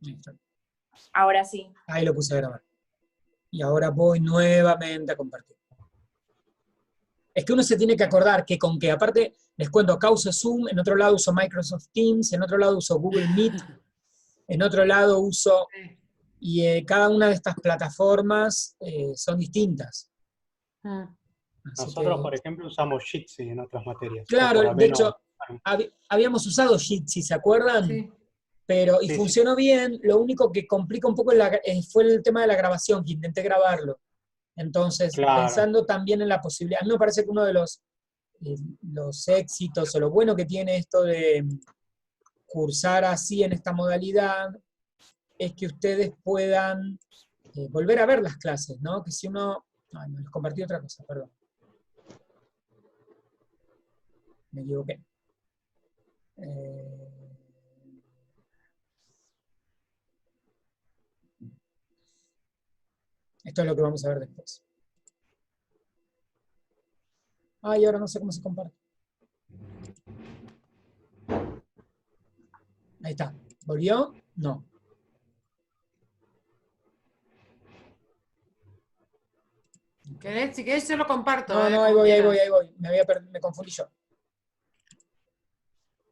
Listo. Ahora sí. Ahí lo puse a grabar. Y ahora voy nuevamente a compartir. Es que uno se tiene que acordar que con que, aparte, les cuento, acá uso Zoom, en otro lado uso Microsoft Teams, en otro lado uso Google Meet, en otro lado uso... Y cada una de estas plataformas son distintas. Así Nosotros, que, por ejemplo, usamos Jitsi en otras materias. O claro, por lo de menos, hecho, habíamos usado Jitsi, ¿se acuerdan? Sí. Pero, y sí, funcionó bien, lo único que complica un poco fue el tema de la grabación, que intenté grabarlo. Entonces, claro. pensando también en la posibilidad, a mí me parece que uno de los éxitos o lo bueno que tiene esto de cursar así en esta modalidad es que ustedes puedan volver a ver las clases, ¿no? Que si uno... Ay, no, les compartí otra cosa, perdón. Me equivoqué. Esto es lo que vamos a ver después. Ay, ahora no sé cómo se comparte. Ahí está. ¿Volvió? No. Si querés yo lo comparto. No, ahí como voy. quieras. Me confundí yo.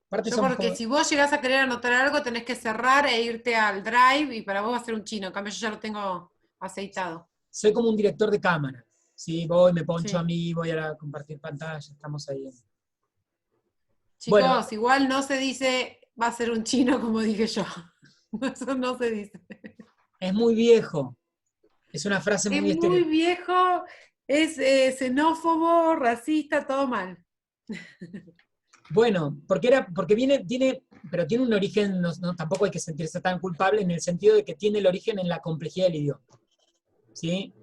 Aparte Yo somos porque como... si vos llegás a querer anotar algo, tenés que cerrar e irte al Drive y para vos va a ser un chino. En cambio yo ya lo tengo aceitado. Soy como un director de cámara. Sí, voy, me poncho Sí. a mí, voy a compartir pantalla, estamos ahí. Chicos, Bueno, igual no se dice va a ser un chino como dije yo. Eso no se dice. es muy viejo. Es una frase Es muy muy viejo, es xenófobo, racista, todo mal. Bueno, porque pero tiene un origen, tampoco hay que sentirse tan culpable en el sentido de que tiene el origen en la complejidad del idioma. ¿Sí?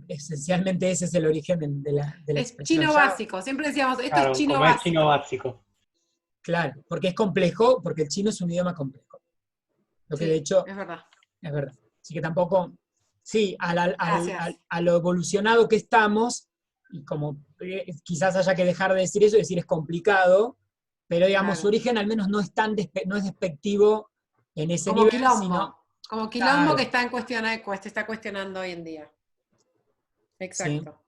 Esencialmente ese es el origen de la Es expresión. chino básico, siempre decíamos, esto Claro, es chino como es básico. chino básico. Claro, porque es complejo, porque el chino es un idioma complejo. Lo que Sí, de hecho es verdad. es verdad. Así que tampoco, sí, Gracias. a lo evolucionado que estamos, y como quizás haya que dejar de decir eso y decir es complicado, pero digamos, su Claro. origen al menos no es no es despectivo en ese Como nivel, sino, quilombo. Como quilombo claro, que está está cuestionando hoy en día. sí, Exacto.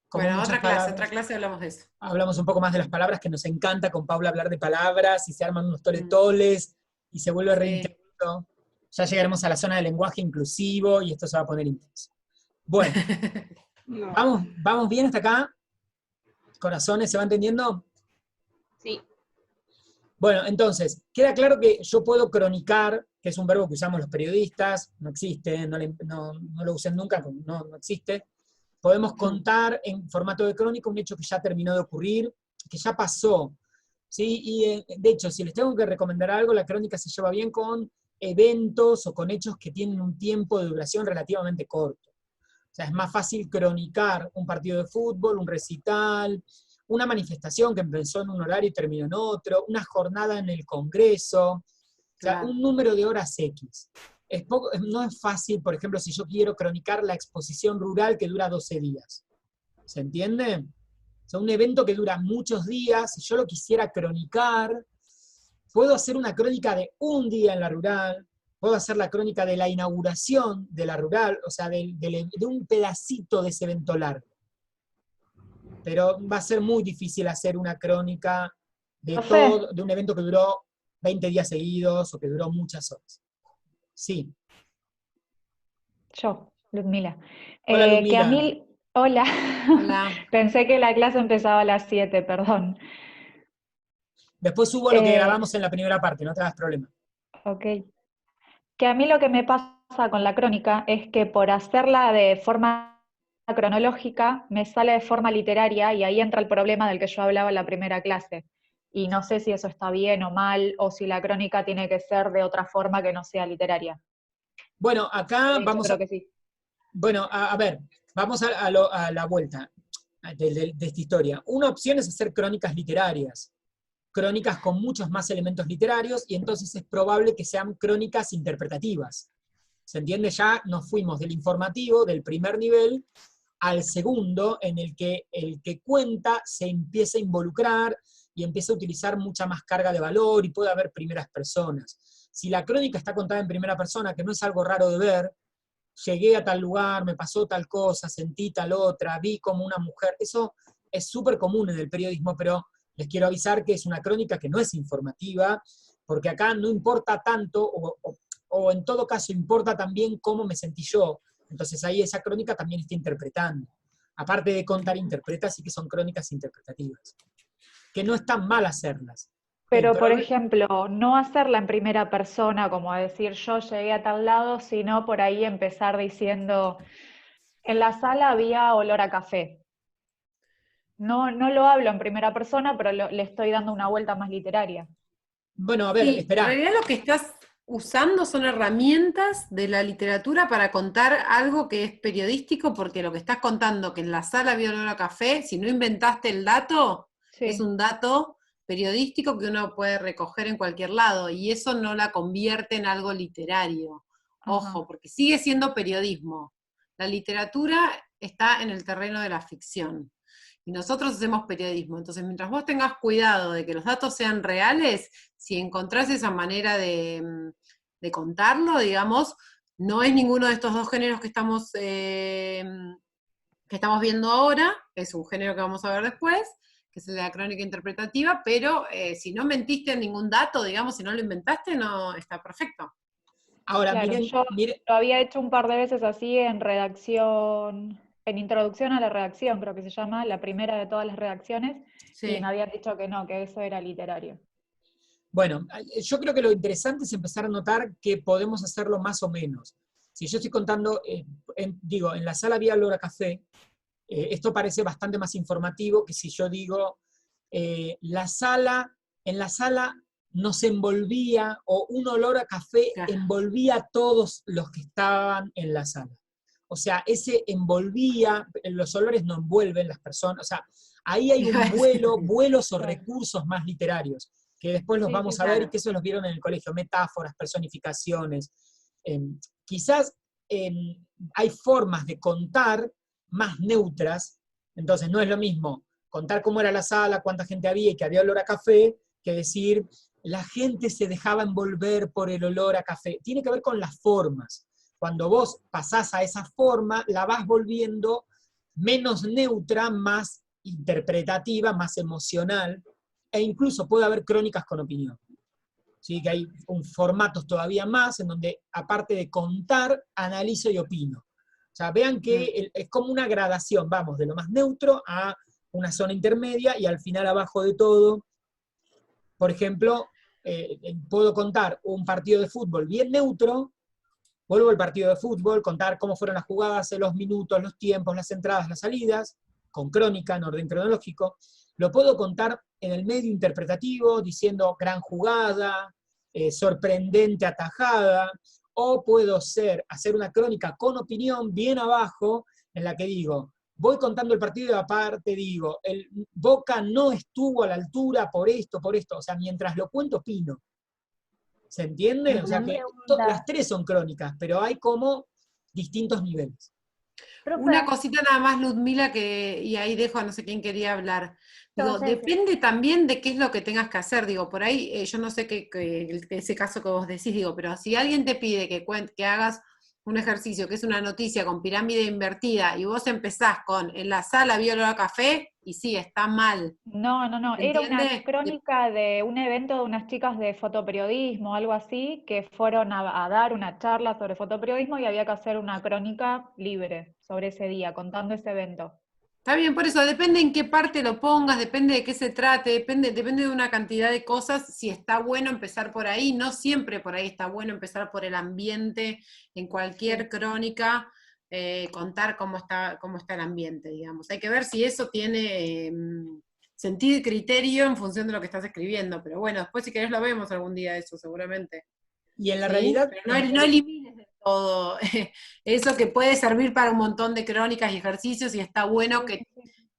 como Bueno, muchas otra palabras. clase hablamos de eso. Hablamos un poco más de las palabras, que nos encanta con Paula hablar de palabras, y se arman unos Mm. toles, y se vuelve re Sí. intenso. Ya llegaremos a la zona del lenguaje inclusivo, y esto se va a poner intenso. Bueno, No. vamos bien hasta acá. Corazones, ¿se va entendiendo? Sí. Bueno, entonces, queda claro que yo puedo cronicar, que es un verbo que usamos los periodistas, no existe, no lo usen nunca, no existe. Podemos contar en formato de crónica un hecho que ya terminó de ocurrir, que ya pasó. ¿Sí? Y de hecho, si les tengo que recomendar algo, la crónica se lleva bien con eventos o con hechos que tienen un tiempo de duración relativamente corto. O sea, es más fácil cronicar un partido de fútbol, un recital, una manifestación que empezó en un horario y terminó en otro, una jornada en el Congreso, o sea, Claro. un número de horas X. No es fácil, por ejemplo, si yo quiero cronicar la exposición rural que dura 12 días. ¿Se entiende? O sea, un evento que dura muchos días, si yo lo quisiera cronicar, puedo hacer una crónica de un día en la rural, puedo hacer la crónica de la inauguración de la rural, o sea, de un pedacito de ese evento largo. Pero va a ser muy difícil hacer una crónica de Profe. de un evento que duró 20 días seguidos o que duró muchas horas. Sí. Yo, Ludmila. Hola, Que a Ludmila. mí, hola, Hola. pensé que la clase empezaba a las 7, perdón. Después subo lo que grabamos en la primera parte, no te hagas problema. Ok. Que a mí lo que me pasa con la crónica es que por hacerla de forma cronológica me sale de forma literaria y ahí entra el problema del que yo hablaba en la primera clase. Y no sé si eso está bien o mal, o si la crónica tiene que ser de otra forma que no sea literaria. Bueno, acá De hecho, vamos creo que sí. Bueno, a ver, vamos a la vuelta de esta historia. Una opción es hacer crónicas literarias, crónicas con muchos más elementos literarios, y entonces es probable que sean crónicas interpretativas. ¿Se entiende? Ya nos fuimos del informativo, del primer nivel, al segundo, en el que cuenta se empieza a involucrar y empieza a utilizar mucha más carga de valor y puede haber primeras personas. Si la crónica está contada en primera persona, que no es algo raro de ver, llegué a tal lugar, me pasó tal cosa, sentí tal otra, vi como una mujer, eso es súper común en el periodismo, pero les quiero avisar que es una crónica que no es informativa, porque acá no importa tanto, o en todo caso importa también cómo me sentí yo. Entonces ahí esa crónica también está interpretando. Aparte de contar, interpreta, sí que son crónicas interpretativas. Que no es tan mal hacerlas. Pero, por ejemplo, no hacerla en primera persona, como decir yo llegué a tal lado, sino por ahí empezar diciendo, en la sala había olor a café. No lo hablo en primera persona, pero le estoy dando una vuelta más literaria. Bueno, a ver, Sí, esperá. en realidad lo que estás usando son herramientas de la literatura para contar algo que es periodístico, porque lo que estás contando, que en la sala había olor a café, si no inventaste el dato, Sí. es un dato periodístico que uno puede recoger en cualquier lado, y eso no la convierte en algo literario. Ojo, Ajá. porque sigue siendo periodismo. La literatura está en el terreno de la ficción. Y nosotros hacemos periodismo. Entonces, mientras vos tengas cuidado de que los datos sean reales, si encontrás esa manera de contarlo, digamos, no es ninguno de estos dos géneros que estamos viendo ahora, es un género que vamos a ver después, que es el de la crónica interpretativa, pero si no mentiste en ningún dato, digamos, si no lo inventaste, no está perfecto. Ahora, Claro, miren, yo miren, lo había hecho un par de veces así en redacción, en introducción a la redacción, creo que se llama, la primera de todas las redacciones, y Sí. me habían dicho que no, que eso era literario. bueno, yo creo que lo interesante es empezar a notar que podemos hacerlo más o menos. Si yo estoy contando, digo, en la sala había olor a café, esto parece bastante más informativo que si yo digo, en la sala nos envolvía, o un olor a café Claro. envolvía a todos los que estaban en la sala. O sea, ese envolvía, los olores no envuelven las personas, o sea, ahí hay un vuelos o Claro. recursos más literarios, que después los Sí, vamos sí, a ver y claro. que eso los vieron en el colegio, metáforas, personificaciones. Quizás hay formas de contar más neutras, entonces no es lo mismo contar cómo era la sala, cuánta gente había y que había olor a café, que decir la gente se dejaba envolver por el olor a café. Tiene que ver con las formas. Cuando vos pasás a esa forma, la vas volviendo menos neutra, más interpretativa, más emocional, e incluso puede haber crónicas con opinión. ¿Sí? Que hay formatos todavía más en donde, aparte de contar, analizo y opino. O sea, vean que es como una gradación, vamos, de lo más neutro a una zona intermedia y al final abajo de todo, por ejemplo, puedo contar un partido de fútbol bien neutro, vuelvo al partido de fútbol, contar cómo fueron las jugadas, los minutos, los tiempos, las entradas, las salidas, con crónica, en orden cronológico. Lo puedo contar en el medio interpretativo, diciendo gran jugada, sorprendente atajada, o puedo hacer una crónica con opinión bien abajo, en la que digo, voy contando el partido y aparte digo, el Boca no estuvo a la altura por esto, o sea, mientras lo cuento opino. ¿Se entiende? O sea que las tres son crónicas, pero hay como distintos niveles. Una cosita nada más, Ludmila, y ahí dejo a no sé quién quería hablar. Digo, depende también de qué es lo que tengas que hacer. Digo, por ahí, yo no sé ese caso que vos decís, digo, pero si alguien te pide que hagas un ejercicio, que es una noticia con pirámide invertida, y vos empezás con, en la sala había olor a café, y sí, está mal. No, era una ¿Entiende? crónica de un evento de unas chicas de fotoperiodismo, algo así, que fueron a dar una charla sobre fotoperiodismo y había que hacer una crónica libre sobre ese día, contando ese evento. Está bien, por eso depende en qué parte lo pongas, depende de qué se trate, depende de una cantidad de cosas, si está bueno empezar por ahí, no siempre por ahí está bueno empezar por el ambiente, en cualquier crónica, contar cómo está el ambiente, digamos. Hay que ver si eso tiene sentido y criterio en función de lo que estás escribiendo, pero bueno, después si querés lo vemos algún día eso, seguramente. Y en la realidad... Pero no elimines de todo eso, que puede servir para un montón de crónicas y ejercicios, y está bueno que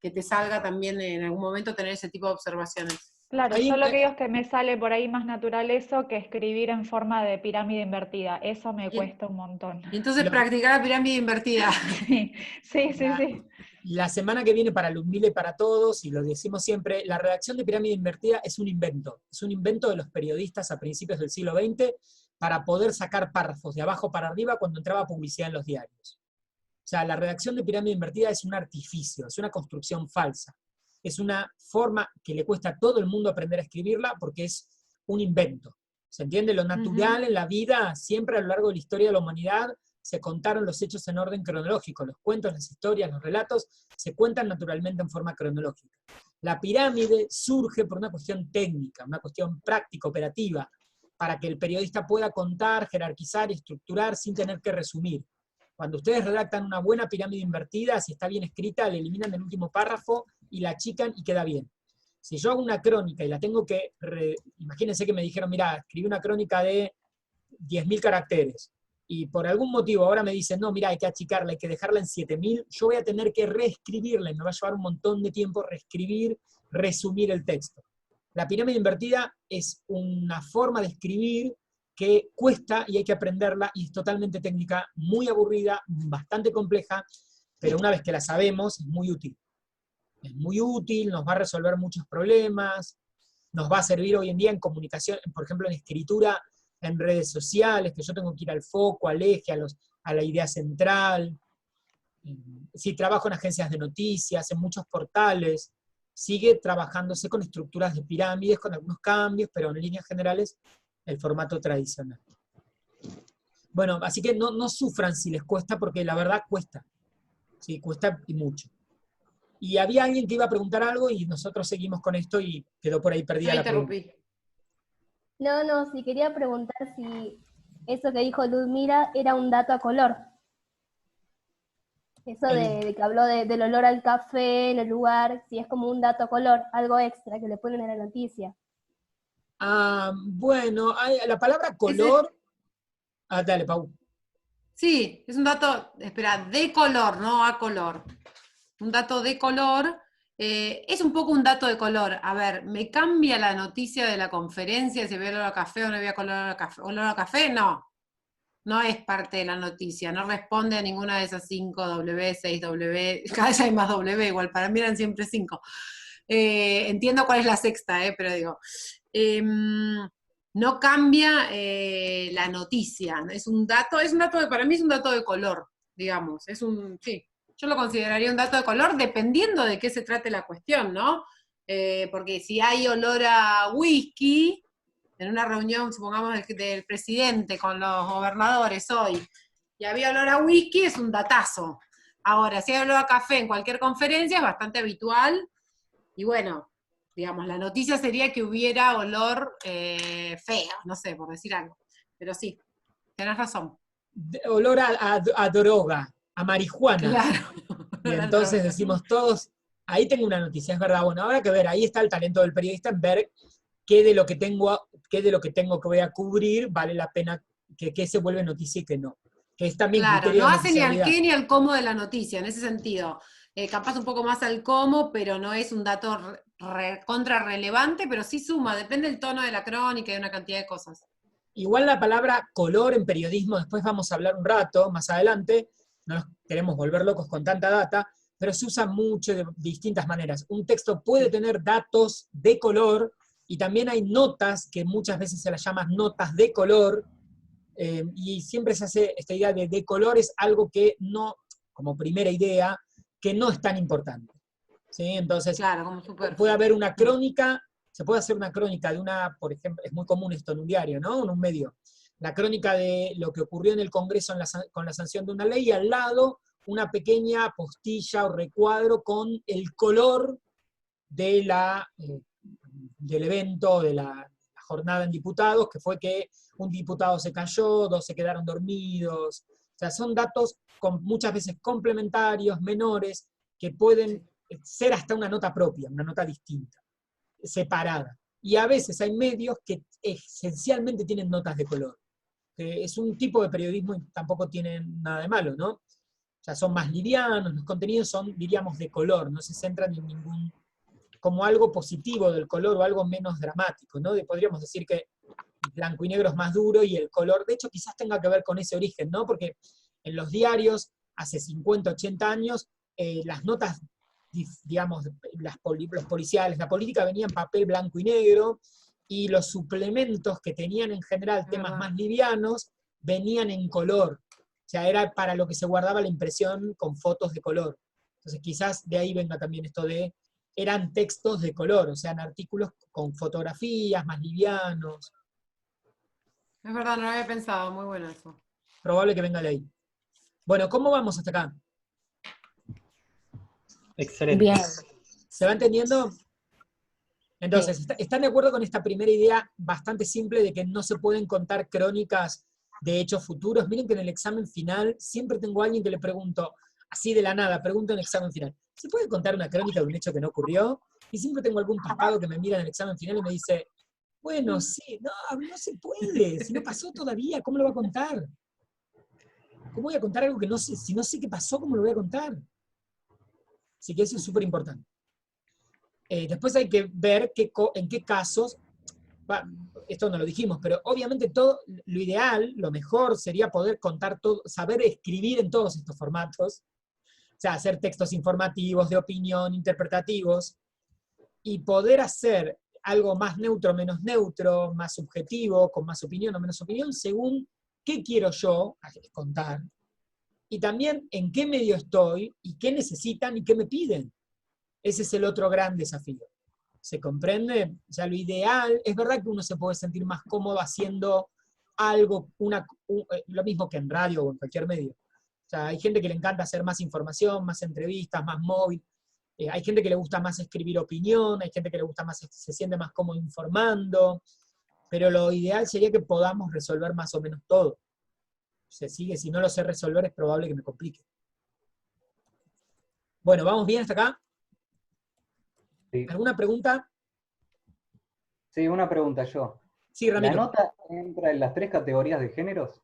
te salga también en algún momento tener ese tipo de observaciones. Claro, yo lo que digo es que me sale por ahí más natural eso que escribir en forma de pirámide invertida. Eso me cuesta un montón. Y entonces practicar la pirámide invertida. Sí. La semana que viene para Ludmila y para todos, y lo decimos siempre, la redacción de pirámide invertida es un invento de los periodistas a principios del siglo XX, para poder sacar párrafos de abajo para arriba cuando entraba publicidad en los diarios. O sea, la redacción de pirámide invertida es un artificio, es una construcción falsa. Es una forma que le cuesta a todo el mundo aprender a escribirla porque es un invento. ¿Se entiende? Lo natural en la vida, siempre a lo largo de la historia de la humanidad, se contaron los hechos en orden cronológico. Los cuentos, las historias, los relatos, se cuentan naturalmente en forma cronológica. La pirámide surge por una cuestión técnica, una cuestión práctica, operativa, para que el periodista pueda contar, jerarquizar y estructurar sin tener que resumir. Cuando ustedes redactan una buena pirámide invertida, si está bien escrita, le eliminan el último párrafo y la achican y queda bien. Si yo hago una crónica y la tengo que... Imagínense que me dijeron, mira, escribí una crónica de 10.000 caracteres, y por algún motivo ahora me dicen, no, mira, hay que achicarla, hay que dejarla en 7.000, yo voy a tener que reescribirla, y me va a llevar un montón de tiempo reescribir, resumir el texto. La pirámide invertida es una forma de escribir que cuesta y hay que aprenderla, y es totalmente técnica, muy aburrida, bastante compleja, pero una vez que la sabemos, es muy útil. Es muy útil, nos va a resolver muchos problemas, nos va a servir hoy en día en comunicación, por ejemplo, en escritura, en redes sociales, que yo tengo que ir al foco, al eje, a la idea central. Si trabajo en agencias de noticias, en muchos portales, sigue trabajándose con estructuras de pirámides, con algunos cambios, pero en líneas generales, el formato tradicional. Bueno, así que no sufran si les cuesta, porque la verdad cuesta. Sí, cuesta y mucho. Y había alguien que iba a preguntar algo y nosotros seguimos con esto y quedó por ahí perdida la pregunta. No, sí quería preguntar si eso que dijo Ludmila era un dato a color. Eso de que habló del olor al café en el lugar, si es como un dato a color, algo extra que le ponen en la noticia. Bueno, la palabra color... dale, Pau. Sí, es un dato, espera, de color, no a color. Un dato de color, es un poco un dato de color. A ver, ¿me cambia la noticia de la conferencia si voy a olor a café o no voy a olor a café? No, no es parte de la noticia, no responde a ninguna de esas 5W, 6W, cada vez hay más W, igual, para mí eran siempre 5. Entiendo cuál es la sexta, pero digo, no cambia la noticia, es un dato, para mí es un dato de color, digamos, sí. Yo lo consideraría un dato de color dependiendo de qué se trate la cuestión, ¿no? Porque si hay olor a whisky, en una reunión, supongamos, del presidente con los gobernadores hoy, y había olor a whisky, es un datazo. Ahora, si hay olor a café en cualquier conferencia, es bastante habitual, y bueno, digamos, la noticia sería que hubiera olor feo, no sé, por decir algo. Pero sí, tenés razón. Olor a droga. A marihuana. Claro. Y entonces decimos todos, ahí tengo una noticia, es verdad. Bueno, habrá que ver, ahí está el talento del periodista en ver qué de lo que tengo que voy a cubrir vale la pena, que se vuelve noticia y que no. Que es también claro, no hace ni al qué ni al cómo de la noticia, en ese sentido. Capaz un poco más al cómo, pero no es un dato contra relevante, pero sí suma, depende del tono de la crónica y de una cantidad de cosas. Igual la palabra color en periodismo, después vamos a hablar un rato, más adelante, no nos queremos volver locos con tanta data, pero se usa mucho de distintas maneras. Un texto puede tener datos de color, y también hay notas, que muchas veces se las llama notas de color, y siempre se hace esta idea de color, es algo que no, como primera idea, que no es tan importante. ¿Sí? Entonces, claro, como puede haber una crónica, se puede hacer una crónica de por ejemplo, es muy común esto en un diario, ¿no? En un medio. La crónica de lo que ocurrió en el Congreso con la sanción de una ley, y al lado una pequeña postilla o recuadro con el color del evento, de la jornada en diputados, que fue que un diputado se cayó, 2 se quedaron dormidos. O sea, son datos muchas veces complementarios, menores, que pueden ser hasta una nota propia, una nota distinta, separada. Y a veces hay medios que esencialmente tienen notas de color. Es un tipo de periodismo y tampoco tienen nada de malo, ¿no? O sea, son más livianos, los contenidos son, diríamos, de color, no se centran en ningún, como algo positivo del color o algo menos dramático, ¿no? Podríamos decir que blanco y negro es más duro y el color, de hecho, quizás tenga que ver con ese origen, ¿no? Porque en los diarios, hace 50, 80 años, las notas, digamos, los policiales, la política venía en papel blanco y negro, y los suplementos que tenían en general temas más livianos venían en color. O sea, era para lo que se guardaba la impresión con fotos de color. Entonces quizás de ahí venga también esto de, eran textos de color, o sea, en artículos con fotografías más livianos. Es verdad, no lo había pensado, muy bueno eso. Probable que venga de ahí. Bueno, ¿cómo vamos hasta acá? Excelente. Bien. ¿Se va entendiendo? Entonces, ¿están de acuerdo con esta primera idea bastante simple de que no se pueden contar crónicas de hechos futuros? Miren que en el examen final siempre tengo a alguien que le pregunto, así de la nada, pregunto en el examen final, ¿se puede contar una crónica de un hecho que no ocurrió? Y siempre tengo algún paspado que me mira en el examen final y me dice, bueno, sí, no se puede, si no pasó todavía, ¿cómo lo va a contar? ¿Cómo voy a contar algo que no sé? Si no sé qué pasó, ¿cómo lo voy a contar? Así que eso es súper importante. Después hay que ver en qué casos, esto no lo dijimos, pero obviamente todo, lo ideal, lo mejor sería poder contar todo, saber escribir en todos estos formatos, o sea, hacer textos informativos, de opinión, interpretativos, y poder hacer algo más neutro, menos neutro, más subjetivo, con más opinión o menos opinión, según qué quiero yo contar, y también en qué medio estoy, y qué necesitan y qué me piden. Ese es el otro gran desafío. ¿Se comprende? O sea, lo ideal, es verdad que uno se puede sentir más cómodo haciendo algo, lo mismo que en radio o en cualquier medio. O sea, hay gente que le encanta hacer más información, más entrevistas, más móvil. Hay gente que le gusta más escribir opinión, hay gente que le gusta más, se siente más cómodo informando, pero lo ideal sería que podamos resolver más o menos todo. Se sigue, si no lo sé resolver es probable que me complique. Bueno, ¿vamos bien hasta acá? Sí. ¿Alguna pregunta? Sí, una pregunta yo. Sí, Ramiro. ¿La nota entra en las 3 categorías de géneros?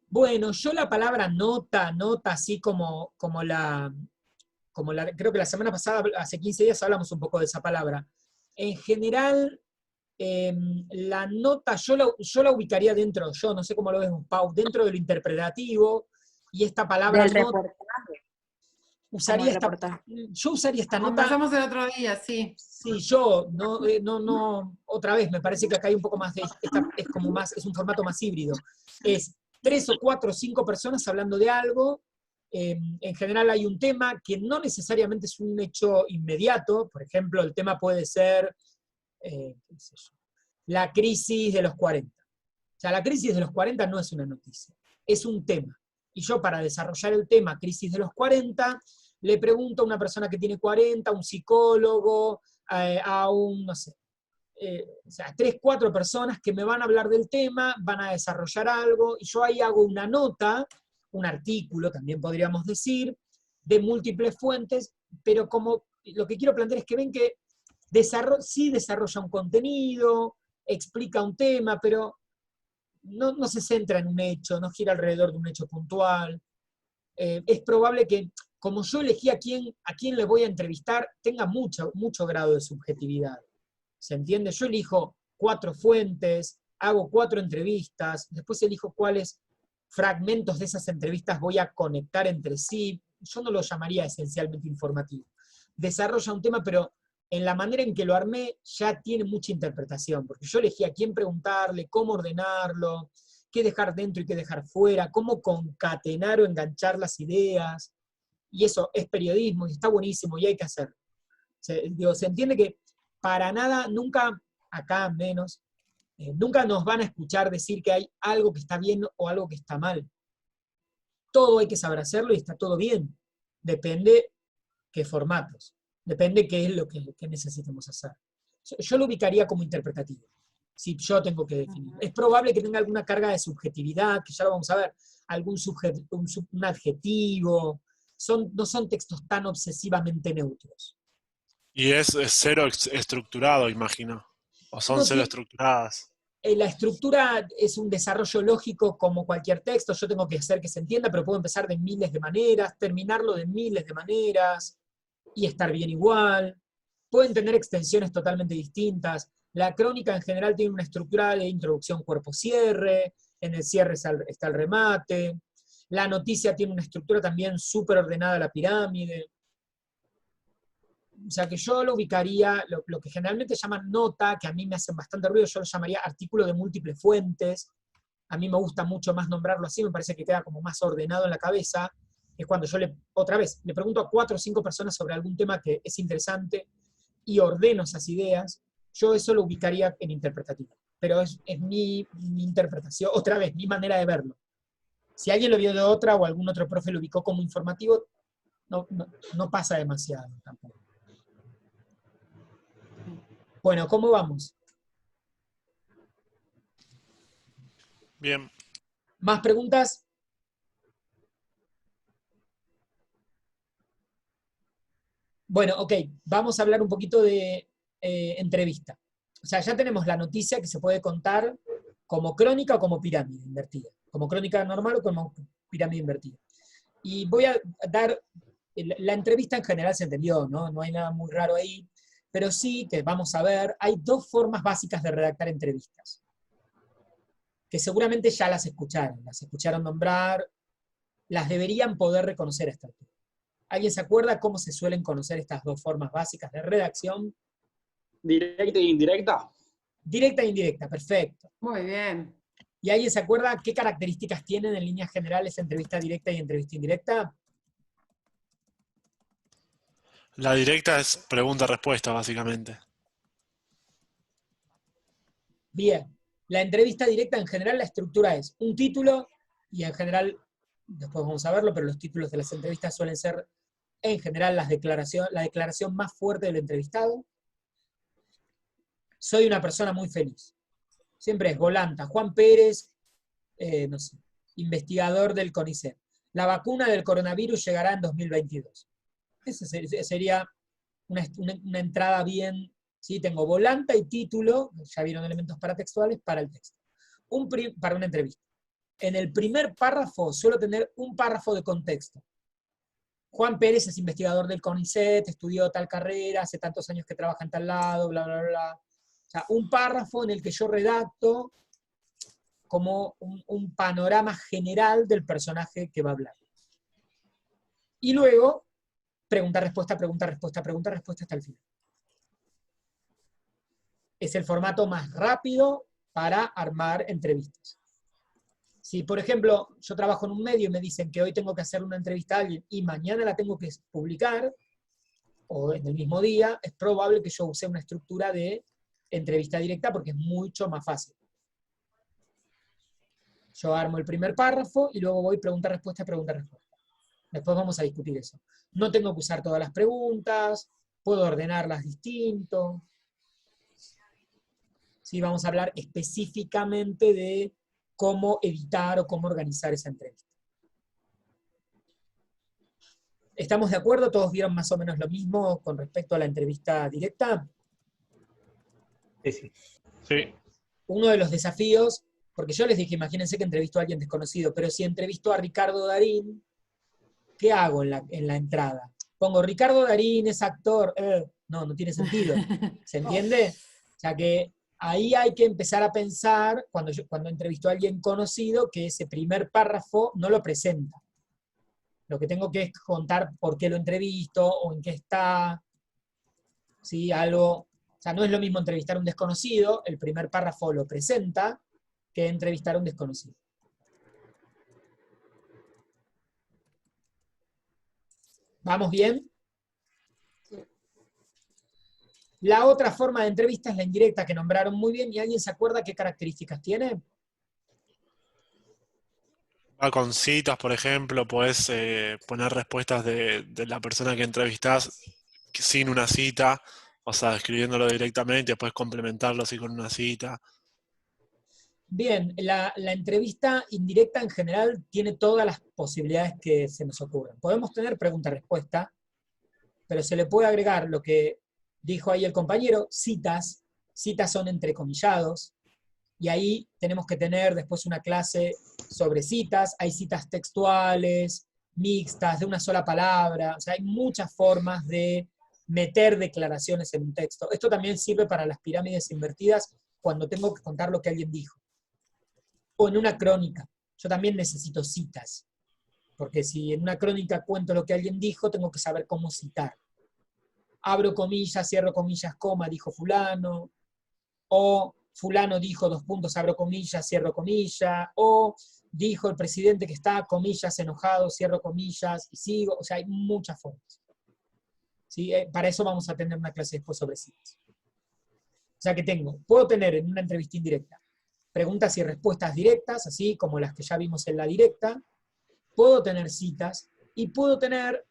Bueno, yo la palabra nota así como creo que la semana pasada, hace 15 días hablamos un poco de esa palabra. En general, la nota yo la ubicaría dentro, yo no sé cómo lo ves, Pau, dentro de lo interpretativo, y esta palabra Del nota, reportaje. yo usaría esta nota. Conversamos el otro día, sí. Sí, yo, no, otra vez, me parece que acá hay un poco más es como más, es un formato más híbrido. Es 3 o 4 o 5 personas hablando de algo, en general hay un tema que no necesariamente es un hecho inmediato, por ejemplo, el tema puede ser, qué sé yo, la crisis de los 40. O sea, la crisis de los 40 no es una noticia, es un tema. Y yo para desarrollar el tema crisis de los 40, le pregunto a una persona que tiene 40, a un psicólogo, a un, no sé, o sea, 3, 4 personas que me van a hablar del tema, van a desarrollar algo, y yo ahí hago una nota, un artículo, también podríamos decir, de múltiples fuentes, pero como lo que quiero plantear es que ven que sí desarrolla un contenido, explica un tema, pero no se centra en un hecho, no gira alrededor de un hecho puntual. Es probable que, como yo elegí a quién le voy a entrevistar, tenga mucho grado de subjetividad. ¿Se entiende? Yo elijo 4 fuentes, hago 4 entrevistas, después elijo cuáles fragmentos de esas entrevistas voy a conectar entre sí. Yo no lo llamaría esencialmente informativo. Desarrolla un tema, pero en la manera en que lo armé ya tiene mucha interpretación, porque yo elegí a quién preguntarle, cómo ordenarlo, qué dejar dentro y qué dejar fuera, cómo concatenar o enganchar las ideas, y eso es periodismo, y está buenísimo, y hay que hacerlo. Se entiende que para nada, nunca, acá menos, nunca nos van a escuchar decir que hay algo que está bien o algo que está mal. Todo hay que saber hacerlo y está todo bien. Depende qué formatos, depende qué es lo que necesitemos hacer. Yo lo ubicaría como interpretativo, si yo tengo que definir. Es probable que tenga alguna carga de subjetividad, que ya lo vamos a ver, un adjetivo, no son textos tan obsesivamente neutros. Y es cero estructurado, imagino. O son cero estructuradas. La estructura es un desarrollo lógico como cualquier texto. Yo tengo que hacer que se entienda, pero puedo empezar de miles de maneras, terminarlo de miles de maneras, y estar bien igual. Pueden tener extensiones totalmente distintas. La crónica en general tiene una estructura de introducción, cuerpo-cierre. En el cierre está el remate. La noticia tiene una estructura también súper ordenada, la pirámide. o sea que yo lo ubicaría, lo que generalmente llaman nota, que a mí me hacen bastante ruido, yo lo llamaría artículo de múltiples fuentes. A mí me gusta mucho más nombrarlo así, me parece que queda como más ordenado en la cabeza. Es cuando yo otra vez, le pregunto a 4 o 5 personas sobre algún tema que es interesante y ordeno esas ideas, yo eso lo ubicaría en interpretativo. Pero es mi interpretación, otra vez, mi manera de verlo. Si alguien lo vio de otra o algún otro profe lo ubicó como informativo, no pasa demasiado tampoco. Bueno, ¿cómo vamos? Bien. ¿Más preguntas? Bueno, ok, vamos a hablar un poquito de entrevista. O sea, ya tenemos la noticia que se puede contar como crónica o como pirámide invertida. Como crónica normal o como pirámide invertida. Y voy a dar, la entrevista en general se entendió, ¿no? No hay nada muy raro ahí, pero sí que vamos a ver, hay 2 formas básicas de redactar entrevistas, que seguramente ya las escucharon nombrar, las deberían poder reconocer a esta altura. ¿Alguien se acuerda cómo se suelen conocer estas 2 formas básicas de redacción? ¿Directa e indirecta? Directa e indirecta, perfecto. Muy bien. ¿Y alguien se acuerda qué características tienen en líneas generales entrevista directa y entrevista indirecta? La directa es pregunta-respuesta, básicamente. Bien. La entrevista directa en general, la estructura es un título, y en general, después vamos a verlo, pero los títulos de las entrevistas suelen ser, en general, la declaración más fuerte del entrevistado. Soy una persona muy feliz. Siempre es Volanta, Juan Pérez, no sé, investigador del CONICET. La vacuna del coronavirus llegará en 2022. Esa sería una entrada bien, ¿sí? Tengo volanta y título, ya vieron elementos paratextuales, para el texto. Para una entrevista. En el primer párrafo suelo tener un párrafo de contexto. Juan Pérez es investigador del CONICET, estudió tal carrera, hace tantos años que trabaja en tal lado, bla, bla, bla. O sea, un párrafo en el que yo redacto como un panorama general del personaje que va a hablar. Y luego, pregunta-respuesta, pregunta-respuesta, pregunta-respuesta hasta el final. Es el formato más rápido para armar entrevistas. Si, por ejemplo, yo trabajo en un medio y me dicen que hoy tengo que hacer una entrevista a alguien y mañana la tengo que publicar, o en el mismo día, es probable que yo use una estructura de entrevista directa porque es mucho más fácil. Yo armo el primer párrafo y luego voy pregunta-respuesta, pregunta-respuesta. Después vamos a discutir eso. No tengo que usar todas las preguntas, puedo ordenarlas distinto. Sí, vamos a hablar específicamente de cómo editar o cómo organizar esa entrevista. ¿Estamos de acuerdo? ¿Todos vieron más o menos lo mismo con respecto a la entrevista directa? Sí. Sí. Uno de los desafíos, porque yo les dije, imagínense que entrevisto a alguien desconocido, pero si entrevisto a Ricardo Darín, ¿qué hago en la entrada? Pongo, Ricardo Darín es actor. No tiene sentido. ¿Se entiende? O sea que ahí hay que empezar a pensar, cuando entrevisto a alguien conocido, que ese primer párrafo no lo presenta. Lo que tengo que es contar por qué lo entrevisto, o en qué está, ¿sí? Algo, o sea, no es lo mismo entrevistar a un desconocido, el primer párrafo lo presenta, que entrevistar a un desconocido. ¿Vamos bien? La otra forma de entrevista es la indirecta, que nombraron muy bien, ¿y alguien se acuerda qué características tiene? Va con citas, por ejemplo, podés poner respuestas de la persona que entrevistás sin una cita, o sea, escribiéndolo directamente, después complementarlo así con una cita. Bien, la entrevista indirecta en general tiene todas las posibilidades que se nos ocurran. Podemos tener pregunta-respuesta, pero se le puede agregar lo que dijo ahí el compañero, citas. Citas son entrecomillados, y ahí tenemos que tener después una clase sobre citas. Hay citas textuales, mixtas, de una sola palabra. O sea, hay muchas formas de meter declaraciones en un texto. Esto también sirve para las pirámides invertidas cuando tengo que contar lo que alguien dijo. O en una crónica. Yo también necesito citas. Porque si en una crónica cuento lo que alguien dijo, tengo que saber cómo citar. abro comillas, cierro comillas, coma, dijo fulano, o fulano dijo, dos puntos, abro comillas, cierro comillas, o dijo el presidente que está, comillas, enojado, cierro comillas, y sigo, o sea, hay muchas formas. ¿Sí? Para eso vamos a tener una clase después sobre citas. O sea que puedo tener en una entrevista indirecta preguntas y respuestas directas, así como las que ya vimos en la directa, puedo tener citas, y puedo tener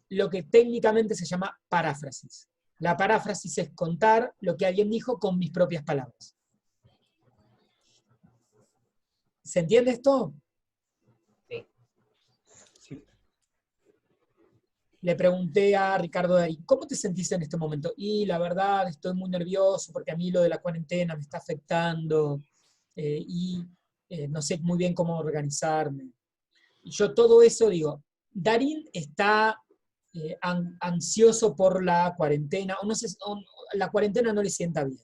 lo que técnicamente se llama paráfrasis. La paráfrasis es contar lo que alguien dijo con mis propias palabras. ¿Se entiende esto? Sí. Le pregunté a Ricardo Darín, ¿cómo te sentís en este momento? Y la verdad, estoy muy nervioso porque a mí lo de la cuarentena me está afectando no sé muy bien cómo organizarme. Y yo todo eso digo, Darín está ansioso por la cuarentena, o no sé, la cuarentena no le sienta bien.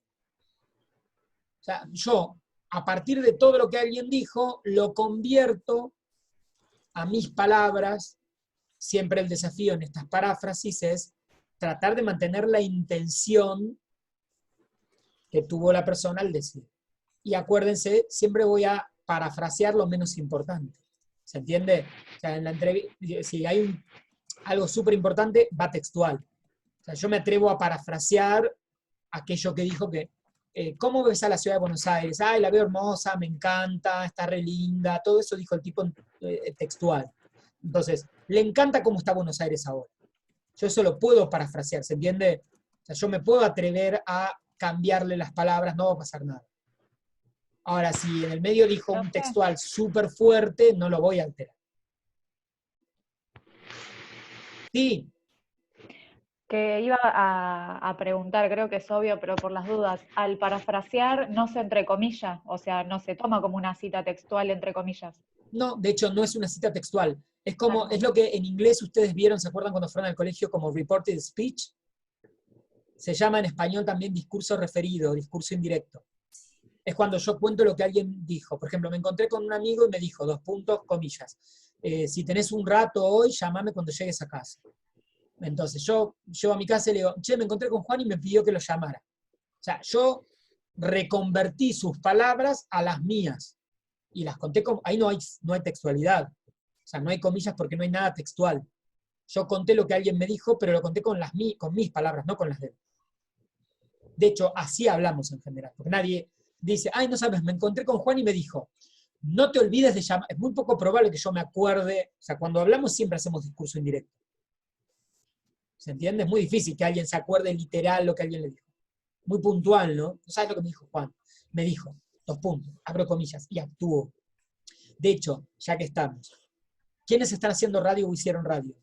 O sea, yo, a partir de todo lo que alguien dijo, lo convierto a mis palabras. Siempre el desafío en estas paráfrasis es tratar de mantener la intención que tuvo la persona al decir. Y acuérdense, siempre voy a parafrasear lo menos importante. ¿Se entiende? O sea, en la entrevista, si hay algo súper importante, va textual. O sea, yo me atrevo a parafrasear aquello que dijo que, ¿cómo ves a la ciudad de Buenos Aires? Ay, la veo hermosa, me encanta, está re linda, todo eso dijo el tipo textual. Entonces, le encanta cómo está Buenos Aires ahora. Yo eso lo puedo parafrasear, ¿se entiende? O sea, yo me puedo atrever a cambiarle las palabras, no va a pasar nada. Ahora, si en el medio dijo un textual súper fuerte, no lo voy a alterar. Sí. Que iba a preguntar, creo que es obvio, pero por las dudas, al parafrasear no se entrecomilla, o sea, no se toma como una cita textual entre comillas. No, de hecho no es una cita textual. Es como, es lo que en inglés ustedes vieron, ¿se acuerdan cuando fueron al colegio como reported speech? Se llama en español también discurso referido, discurso indirecto. Es cuando yo cuento lo que alguien dijo. Por ejemplo, me encontré con un amigo y me dijo, dos puntos, comillas, si tenés un rato hoy, llámame cuando llegues a casa. Entonces yo llego a mi casa y le digo, che, me encontré con Juan y me pidió que lo llamara. O sea, yo reconvertí sus palabras a las mías. Y las conté como, ahí no hay textualidad. O sea, no hay comillas porque no hay nada textual. Yo conté lo que alguien me dijo, pero lo conté con mis palabras, no con las de él. De hecho, así hablamos en general. Porque nadie dice, ay, no sabes, me encontré con Juan y me dijo, no te olvides de llamar. Es muy poco probable que yo me acuerde. O sea, cuando hablamos siempre hacemos discurso indirecto. ¿Se entiende? Es muy difícil que alguien se acuerde literal lo que alguien le dijo. Muy puntual, ¿no? ¿No sabes lo que me dijo Juan? Me dijo, dos puntos, abro comillas, y actuó. De hecho, ya que estamos, ¿quiénes están haciendo radio o hicieron radio?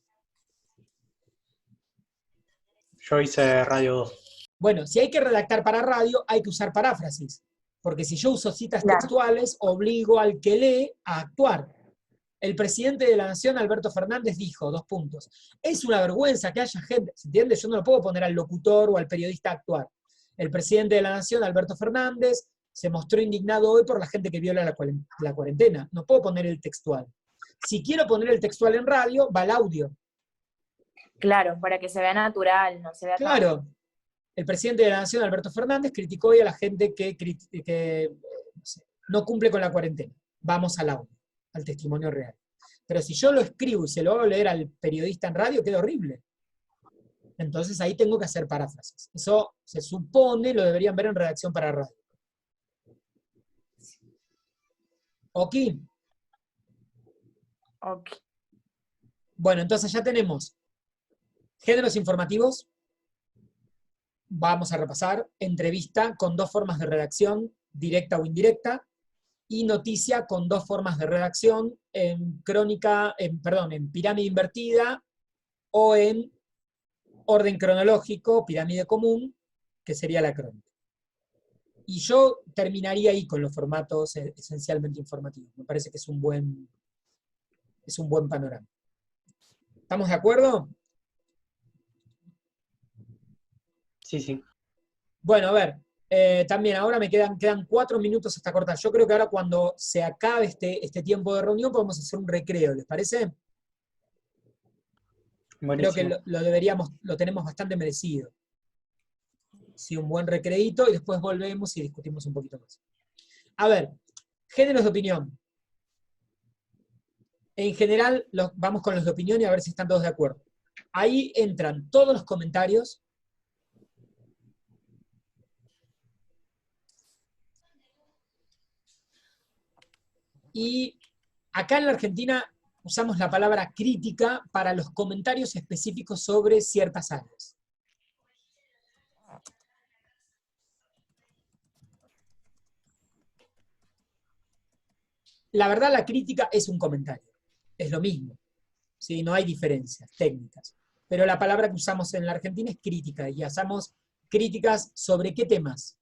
Yo hice Radio 2. Bueno, si hay que redactar para radio, hay que usar paráfrasis. Porque si yo uso citas textuales, obligo al que lee a actuar. El presidente de la Nación, Alberto Fernández, dijo, dos puntos, es una vergüenza que haya gente, ¿se entiende? Yo no lo puedo poner al locutor o al periodista a actuar. El presidente de la Nación, Alberto Fernández, se mostró indignado hoy por la gente que viola la cuarentena. No puedo poner el textual. Si quiero poner el textual en radio, va el audio. Claro, para que se vea natural, no se vea Claro. El presidente de la Nación, Alberto Fernández, criticó hoy a la gente que no cumple con la cuarentena. Vamos al audio, al testimonio real. Pero si yo lo escribo y se lo hago leer al periodista en radio, queda horrible. Entonces ahí tengo que hacer paráfrasis. Eso se supone, lo deberían ver en redacción para radio. ¿Ok? Ok. Bueno, entonces ya tenemos géneros informativos. Vamos a repasar entrevista con dos formas de redacción, directa o indirecta, y noticia con dos formas de redacción, en crónica, en pirámide invertida o en orden cronológico, pirámide común, que sería la crónica. Y yo terminaría ahí con los formatos esencialmente informativos. Me parece que es un buen panorama. ¿Estamos de acuerdo? Sí, sí. Bueno, a ver, también ahora me quedan 4 minutos hasta cortar. Yo creo que ahora cuando se acabe este tiempo de reunión podemos hacer un recreo, ¿les parece? Creo que Buenísimo. lo tenemos bastante merecido. Sí, un buen recreíto y después volvemos y discutimos un poquito más. A ver, géneros de opinión. En general, vamos con los de opinión y a ver si están todos de acuerdo. Ahí entran todos los comentarios. Y acá en la Argentina usamos la palabra crítica para los comentarios específicos sobre ciertas áreas. La verdad, la crítica es un comentario. Es lo mismo. ¿Sí? No hay diferencias técnicas. Pero la palabra que usamos en la Argentina es crítica. Y hacemos críticas sobre qué temas.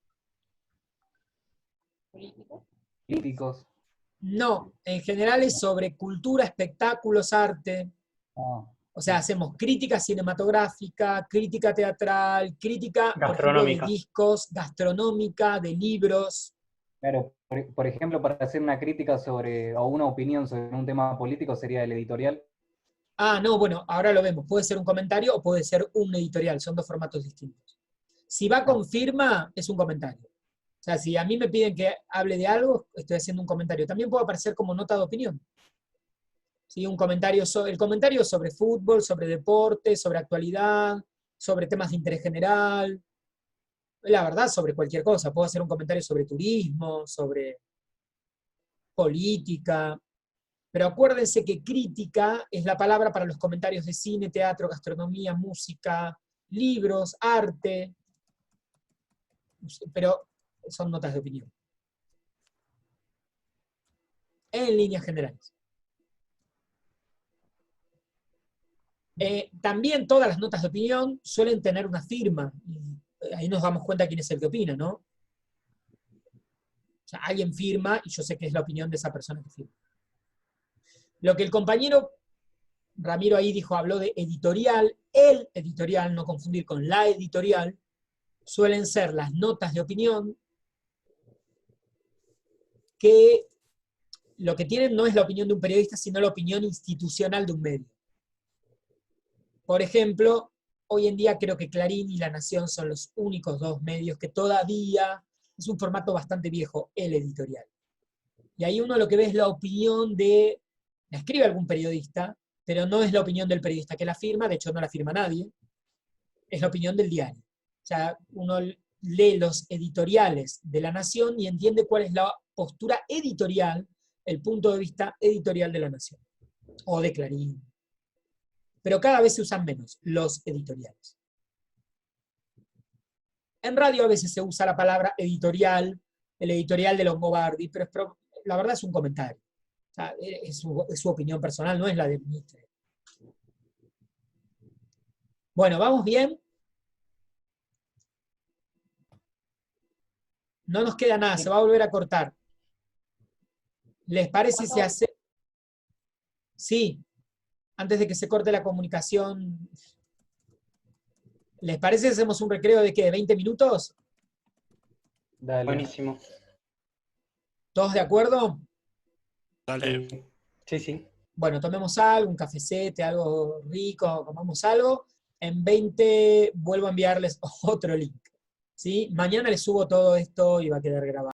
Políticos. No, en general es sobre cultura, espectáculos, arte. Ah, O sea, hacemos crítica cinematográfica, crítica teatral, crítica, por ejemplo, de Gastronómica. discos, gastronómica, de libros. claro, por ejemplo, para hacer una crítica sobre, o una opinión sobre un tema político sería el editorial. Ah, no, bueno, ahora lo vemos. Puede ser un comentario o puede ser un editorial. Son dos formatos distintos. Si va con firma, es un comentario. O sea, si a mí me piden que hable de algo, estoy haciendo un comentario. También puede aparecer como nota de opinión. ¿Sí? El comentario sobre fútbol, sobre deporte, sobre actualidad, sobre temas de interés general. La verdad, sobre cualquier cosa. Puedo hacer un comentario sobre turismo, sobre política. Pero acuérdense que crítica es la palabra para los comentarios de cine, teatro, gastronomía, música, libros, arte. Pero son notas de opinión. En líneas generales. También todas las notas de opinión suelen tener una firma. Y ahí nos damos cuenta quién es el que opina, ¿no? O sea, alguien firma y yo sé que es la opinión de esa persona que firma. Lo que el compañero Ramiro ahí dijo, habló de editorial. El editorial, no confundir con la editorial, suelen ser las notas de opinión que lo que tienen no es la opinión de un periodista, sino la opinión institucional de un medio. Por ejemplo, hoy en día creo que Clarín y La Nación son los únicos dos medios que todavía, es un formato bastante viejo, el editorial. Y ahí uno lo que ve es la opinión la escribe algún periodista, pero no es la opinión del periodista que la firma, de hecho no la firma nadie, es la opinión del diario. O sea, uno lee los editoriales de La Nación y entiende cuál es la postura editorial, el punto de vista editorial de La Nación, o de Clarín. Pero cada vez se usan menos los editoriales. En radio a veces se usa la palabra editorial, el editorial de Longobardi, pero la verdad es un comentario. O sea, es su opinión personal, no es la del ministro. Bueno, ¿vamos bien? No nos queda nada, se va a volver a cortar. ¿Les parece si hace? Sí, antes de que se corte la comunicación. ¿Les parece si hacemos un recreo de qué? ¿De 20 minutos? Dale. Buenísimo. ¿Todos de acuerdo? Dale. Sí, sí. Bueno, tomemos algo, un cafecete, algo rico, comamos algo. En 20 vuelvo a enviarles otro link. ¿Sí? Mañana les subo todo esto y va a quedar grabado.